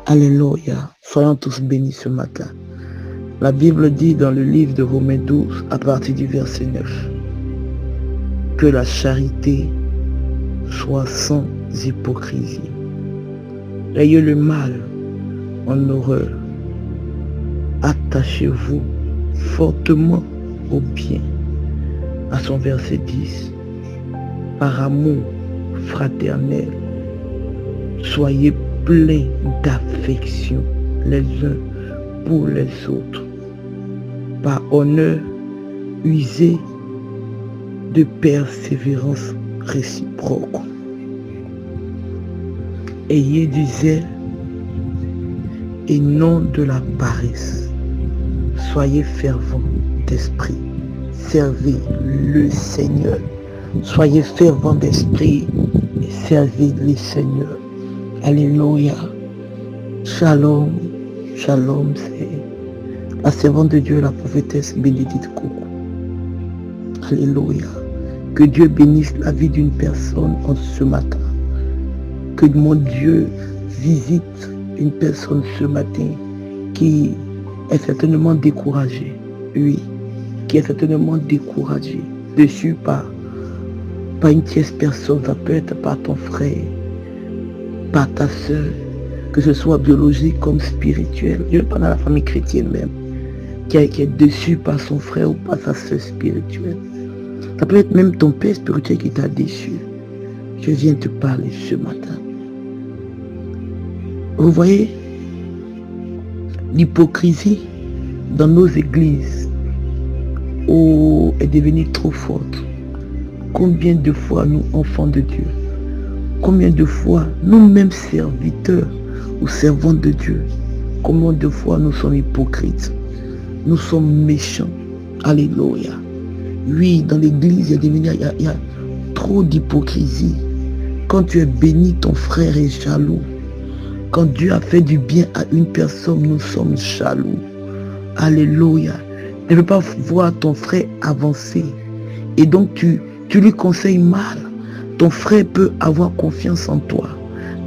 Alléluia. Soyons tous bénis ce matin. La Bible dit dans le livre de Romains 12, à partir du verset 9, que la charité soit sans hypocrisie. Ayez le mal en horreur. Attachez-vous fortement au bien. À son verset 10, par amour fraternel, soyez pleins d'affection les uns pour les autres. Par honneur, usez de persévérance réciproque. Ayez du zèle et non de la paresse. Soyez fervents d'esprit. Servez le Seigneur. Soyez fervents d'esprit et servez le Seigneur. Alléluia. Shalom. Shalom, c'est la servante de Dieu, la prophétesse Bénédicte Coucou. Alléluia. Que Dieu bénisse la vie d'une personne en ce matin. Que mon Dieu visite une personne ce matin qui est certainement découragée. Oui, qui est certainement découragée. Dessus par une tierce personne, ça peut être par ton frère, par ta soeur, que ce soit biologique comme spirituel. Je parle à la famille chrétienne même, qui est déçue par son frère ou par sa soeur spirituelle. Ça peut être même ton père spirituel qui t'a déçu. Je viens te parler ce matin. Vous voyez, l'hypocrisie dans nos églises est devenue trop forte. Combien de fois nous, enfants de Dieu, combien de fois nous-mêmes serviteurs ou servants de Dieu, combien de fois nous sommes hypocrites, nous sommes méchants. Alléluia. Oui, dans l'église, il y a trop d'hypocrisie. Quand tu es béni, ton frère est jaloux. Quand Dieu a fait du bien à une personne, nous sommes jaloux. Alléluia. Tu ne peux pas voir ton frère avancer. Et donc tu lui conseilles mal. Ton frère peut avoir confiance en toi.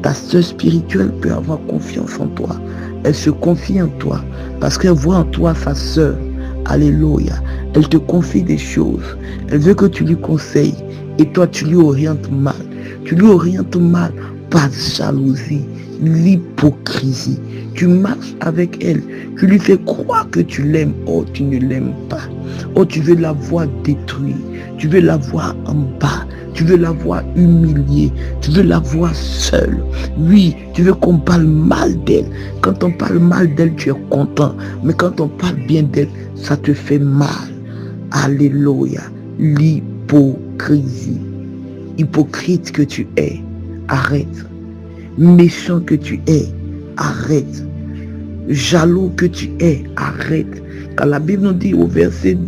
Ta soeur spirituelle peut avoir confiance en toi. Elle se confie en toi parce qu'elle voit en toi sa soeur. Alléluia. Elle te confie des choses. Elle veut que tu lui conseilles. Et toi, tu lui orientes mal. Tu lui orientes mal par jalousie, l'hypocrisie. Tu marches avec elle. Tu lui fais croire que tu l'aimes. Oh, tu ne l'aimes pas. Oh, tu veux la voir détruite. Tu veux la voir en bas. Tu veux la voir humiliée. Tu veux la voir seule. Oui, tu veux qu'on parle mal d'elle. Quand on parle mal d'elle, tu es content. Mais quand on parle bien d'elle, ça te fait mal. Alléluia. L'hypocrisie. Hypocrite que tu es, arrête. Méchant que tu es, arrête. Jaloux que tu es, arrête. Car la Bible nous dit au verset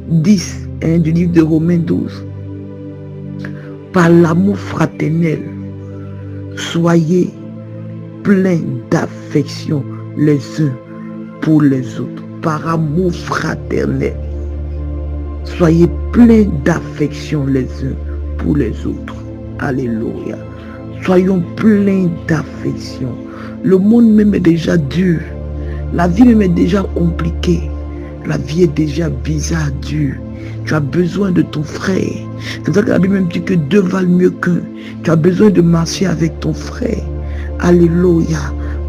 10 du livre de Romains 12, par l'amour fraternel, soyez pleins d'affection les uns pour les autres. Par amour fraternel, soyez pleins d'affection les uns pour les autres. Alléluia. Soyons pleins d'affection. Le monde même est déjà dur. La vie même est déjà compliquée. La vie est déjà bizarre, dure. Tu as besoin de ton frère. C'est pour ça que la Bible même dit que deux valent mieux qu'un. Tu as besoin de marcher avec ton frère. Alléluia.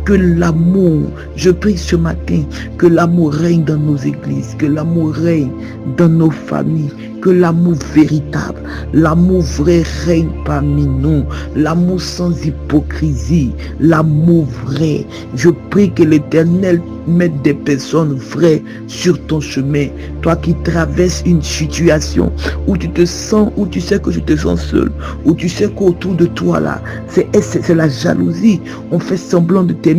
Que l'amour, je prie ce matin, que l'amour règne dans nos églises, que l'amour règne dans nos familles, que l'amour véritable, l'amour vrai règne parmi nous, l'amour sans hypocrisie, l'amour vrai. Je prie que l'Éternel mette des personnes vraies sur ton chemin. Toi qui traverses une situation où tu te sens, où tu sais que tu te sens seul, où tu sais qu'autour de toi là, c'est la jalousie. On fait semblant de t'aimer.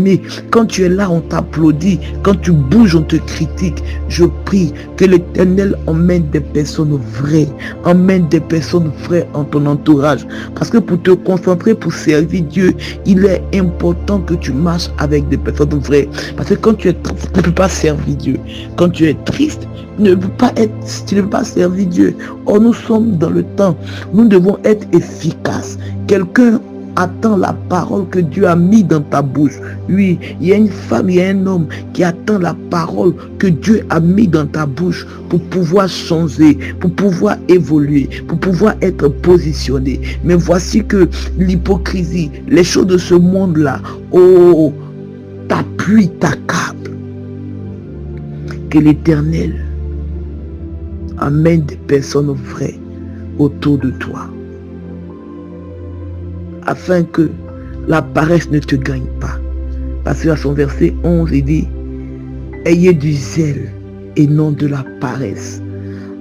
Quand tu es là, on t'applaudit. Quand tu bouges, on te critique. Je prie que l'Éternel emmène des personnes vraies. Emmène des personnes vraies en ton entourage. Parce que pour te concentrer, pour servir Dieu, il est important que tu marches avec des personnes vraies. Parce que quand tu es triste, tu ne peux pas servir Dieu. Quand tu es triste, tu ne peux pas servir Dieu. Or, nous sommes dans le temps. Nous devons être efficaces. Quelqu'un attends la parole que Dieu a mis dans ta bouche. Oui, il y a une femme, il y a un homme qui attend la parole que Dieu a mis dans ta bouche pour pouvoir changer, pour pouvoir évoluer, pour pouvoir être positionné. Mais voici que l'hypocrisie, les choses de ce monde-là, oh, t'appuie, t'accable. Que l'Éternel amène des personnes vraies autour de toi, afin que la paresse ne te gagne pas. Parce que à son verset 11, il dit, ayez du zèle et non de la paresse,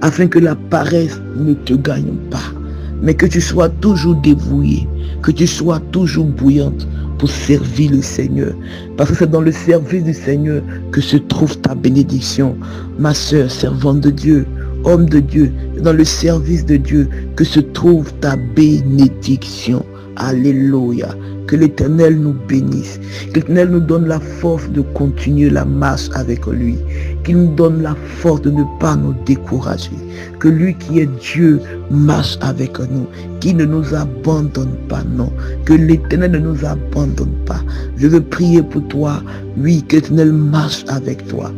afin que la paresse ne te gagne pas, mais que tu sois toujours dévoué, que tu sois toujours bouillante pour servir le Seigneur. Parce que c'est dans le service du Seigneur que se trouve ta bénédiction. Ma sœur, servante de Dieu, homme de Dieu, dans le service de Dieu que se trouve ta bénédiction. Alléluia. Que l'Éternel nous bénisse. Que l'Éternel nous donne la force de continuer la marche avec lui. Qu'il nous donne la force de ne pas nous décourager. Que lui qui est Dieu marche avec nous. Qu'il ne nous abandonne pas, non. Que l'Éternel ne nous abandonne pas. Je veux prier pour toi. Oui, que l'Éternel marche avec toi.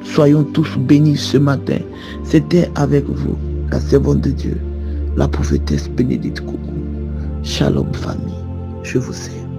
Soyons tous bénis ce matin. C'était avec vous, la servante de Dieu, la prophétesse Bénédicte Coucou. Shalom famille, je vous aime.